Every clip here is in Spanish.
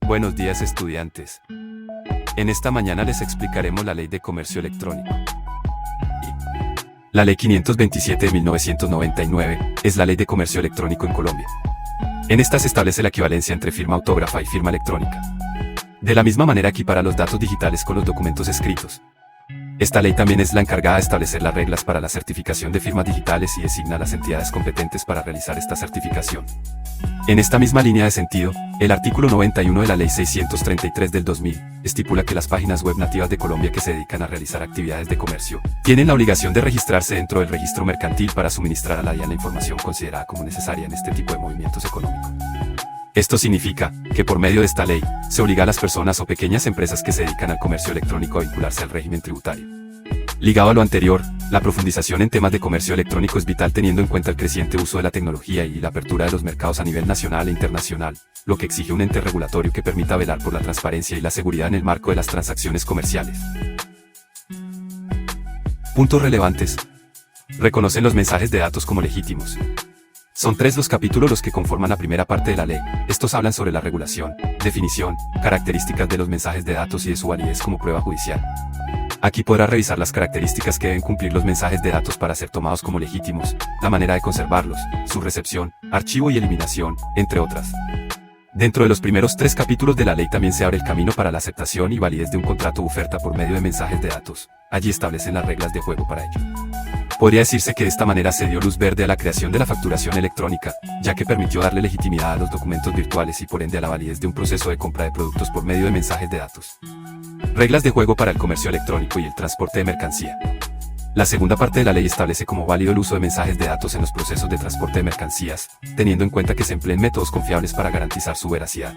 Buenos días, estudiantes. En esta mañana les explicaremos la Ley de Comercio Electrónico. La Ley 527 de 1999 es la Ley de Comercio Electrónico en Colombia. En esta se establece la equivalencia entre firma autógrafa y firma electrónica. De la misma manera equipara los datos digitales con los documentos escritos. Esta ley también es la encargada de establecer las reglas para la certificación de firmas digitales y designa a las entidades competentes para realizar esta certificación. En esta misma línea de sentido, el artículo 91 de la Ley 633 del 2000 estipula que las páginas web nativas de Colombia que se dedican a realizar actividades de comercio tienen la obligación de registrarse dentro del registro mercantil para suministrar a la DIAN la información considerada como necesaria en este tipo de movimientos económicos. Esto significa que por medio de esta ley, se obliga a las personas o pequeñas empresas que se dedican al comercio electrónico a vincularse al régimen tributario. Ligado a lo anterior, la profundización en temas de comercio electrónico es vital teniendo en cuenta el creciente uso de la tecnología y la apertura de los mercados a nivel nacional e internacional, lo que exige un ente regulatorio que permita velar por la transparencia y la seguridad en el marco de las transacciones comerciales. Puntos relevantes. Reconocen los mensajes de datos como legítimos. Son 3 los capítulos los que conforman la primera parte de la ley. Estos hablan sobre la regulación, definición, características de los mensajes de datos y de su validez como prueba judicial. Aquí podrá revisar las características que deben cumplir los mensajes de datos para ser tomados como legítimos, la manera de conservarlos, su recepción, archivo y eliminación, entre otras. Dentro de los primeros 3 capítulos de la ley también se abre el camino para la aceptación y validez de un contrato u oferta por medio de mensajes de datos. Allí establecen las reglas de juego para ello. Podría decirse que de esta manera se dio luz verde a la creación de la facturación electrónica, ya que permitió darle legitimidad a los documentos virtuales y por ende a la validez de un proceso de compra de productos por medio de mensajes de datos. Reglas de juego para el comercio electrónico y el transporte de mercancía. La segunda parte de la ley establece como válido el uso de mensajes de datos en los procesos de transporte de mercancías, teniendo en cuenta que se empleen métodos confiables para garantizar su veracidad.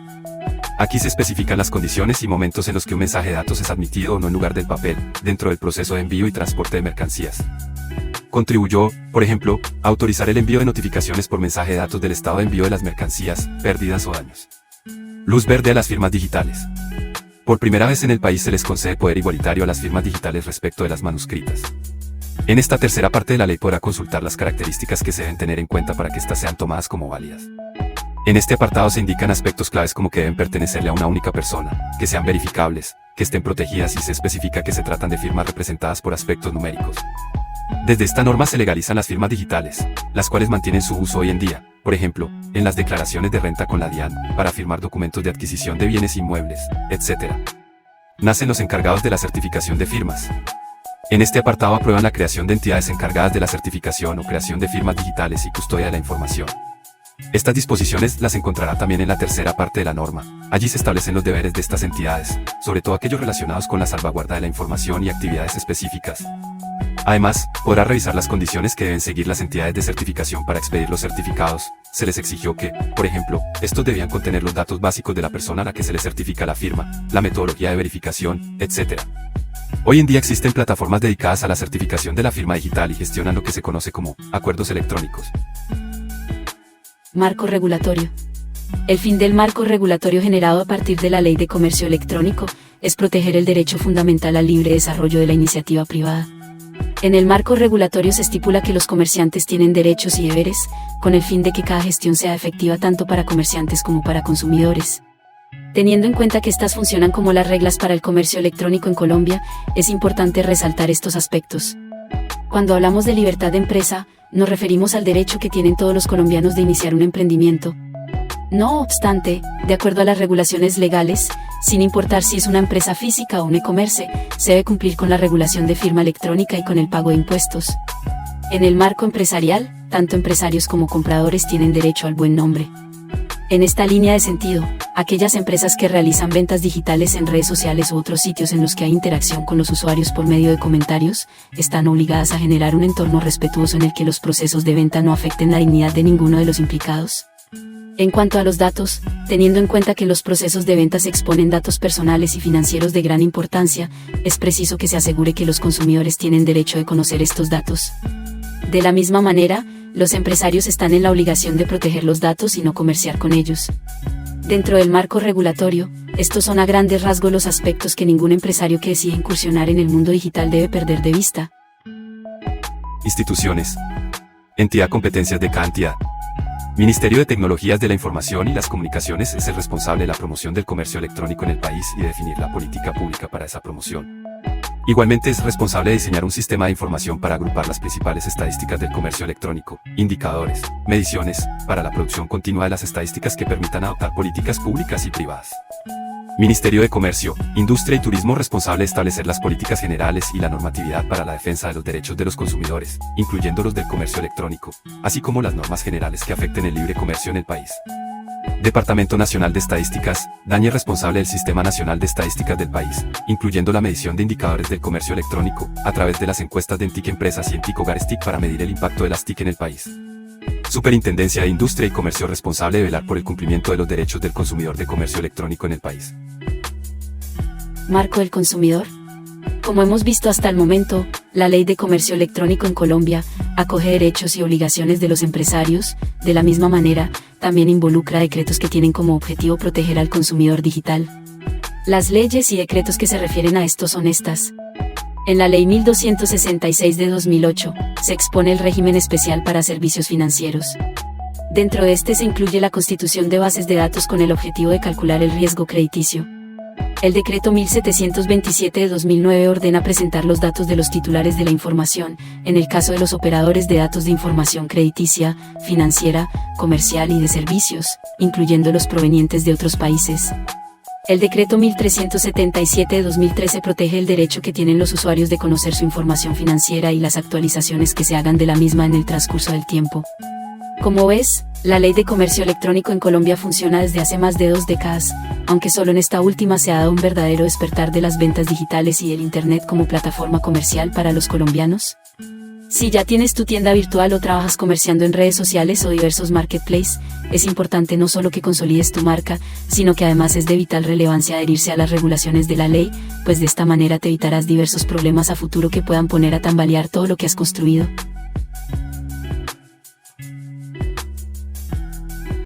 Aquí se especifican las condiciones y momentos en los que un mensaje de datos es admitido o no en lugar del papel, dentro del proceso de envío y transporte de mercancías. Contribuyó, por ejemplo, a autorizar el envío de notificaciones por mensaje de datos del estado de envío de las mercancías, pérdidas o daños. Luz verde a las firmas digitales. Por primera vez en el país se les concede poder igualitario a las firmas digitales respecto de las manuscritas. En esta tercera parte de la ley podrá consultar las características que se deben tener en cuenta para que éstas sean tomadas como válidas. En este apartado se indican aspectos claves como que deben pertenecerle a una única persona, que sean verificables, que estén protegidas y se especifica que se tratan de firmas representadas por aspectos numéricos. Desde esta norma se legalizan las firmas digitales, las cuales mantienen su uso hoy en día, por ejemplo, en las declaraciones de renta con la DIAN, para firmar documentos de adquisición de bienes inmuebles, etc. Nacen los encargados de la certificación de firmas. En este apartado aprueban la creación de entidades encargadas de la certificación o creación de firmas digitales y custodia de la información. Estas disposiciones las encontrará también en la tercera parte de la norma. Allí se establecen los deberes de estas entidades, sobre todo aquellos relacionados con la salvaguarda de la información y actividades específicas. Además, podrá revisar las condiciones que deben seguir las entidades de certificación para expedir los certificados. Se les exigió que, por ejemplo, estos debían contener los datos básicos de la persona a la que se le certifica la firma, la metodología de verificación, etc. Hoy en día existen plataformas dedicadas a la certificación de la firma digital y gestionan lo que se conoce como acuerdos electrónicos. Marco regulatorio. El fin del marco regulatorio generado a partir de la Ley de Comercio Electrónico es proteger el derecho fundamental al libre desarrollo de la iniciativa privada. En el marco regulatorio se estipula que los comerciantes tienen derechos y deberes, con el fin de que cada gestión sea efectiva tanto para comerciantes como para consumidores. Teniendo en cuenta que estas funcionan como las reglas para el comercio electrónico en Colombia, es importante resaltar estos aspectos. Cuando hablamos de libertad de empresa, nos referimos al derecho que tienen todos los colombianos de iniciar un emprendimiento. No obstante, de acuerdo a las regulaciones legales, sin importar si es una empresa física o un e-commerce, se debe cumplir con la regulación de firma electrónica y con el pago de impuestos. En el marco empresarial, tanto empresarios como compradores tienen derecho al buen nombre. En esta línea de sentido, aquellas empresas que realizan ventas digitales en redes sociales u otros sitios en los que hay interacción con los usuarios por medio de comentarios, están obligadas a generar un entorno respetuoso en el que los procesos de venta no afecten la dignidad de ninguno de los implicados. En cuanto a los datos, teniendo en cuenta que los procesos de venta se exponen datos personales y financieros de gran importancia, es preciso que se asegure que los consumidores tienen derecho de conocer estos datos. De la misma manera, los empresarios están en la obligación de proteger los datos y no comerciar con ellos. Dentro del marco regulatorio, estos son a grandes rasgos los aspectos que ningún empresario que decide incursionar en el mundo digital debe perder de vista. Instituciones. Entidad competencias de cada entidad. Ministerio de Tecnologías de la Información y las Comunicaciones es el responsable de la promoción del comercio electrónico en el país y de definir la política pública para esa promoción. Igualmente es responsable de diseñar un sistema de información para agrupar las principales estadísticas del comercio electrónico, indicadores, mediciones, para la producción continua de las estadísticas que permitan adoptar políticas públicas y privadas. Ministerio de Comercio, Industria y Turismo responsable de establecer las políticas generales y la normatividad para la defensa de los derechos de los consumidores, incluyendo los del comercio electrónico, así como las normas generales que afecten el libre comercio en el país. Departamento Nacional de Estadísticas, DANE responsable del Sistema Nacional de Estadísticas del país, incluyendo la medición de indicadores del comercio electrónico, a través de las encuestas de ENTIC Empresas y ENTIC Hogares TIC para medir el impacto de las TIC en el país. Superintendencia de Industria y Comercio responsable de velar por el cumplimiento de los derechos del consumidor de comercio electrónico en el país. Marco del consumidor. Como hemos visto hasta el momento, la Ley de Comercio Electrónico en Colombia acoge derechos y obligaciones de los empresarios. De la misma manera, también involucra decretos que tienen como objetivo proteger al consumidor digital. Las leyes y decretos que se refieren a esto son estas. En la Ley 1266 de 2008, se expone el régimen especial para servicios financieros. Dentro de este se incluye la constitución de bases de datos con el objetivo de calcular el riesgo crediticio. El decreto 1727 de 2009 ordena presentar los datos de los titulares de la información, en el caso de los operadores de datos de información crediticia, financiera, comercial y de servicios, incluyendo los provenientes de otros países. El decreto 1377 de 2013 protege el derecho que tienen los usuarios de conocer su información financiera y las actualizaciones que se hagan de la misma en el transcurso del tiempo. Como ves, la Ley de Comercio Electrónico en Colombia funciona desde hace más de 2 décadas, aunque solo en esta última se ha dado un verdadero despertar de las ventas digitales y el Internet como plataforma comercial para los colombianos. Si ya tienes tu tienda virtual o trabajas comerciando en redes sociales o diversos marketplaces, es importante no solo que consolides tu marca, sino que además es de vital relevancia adherirse a las regulaciones de la ley, pues de esta manera te evitarás diversos problemas a futuro que puedan poner a tambalear todo lo que has construido.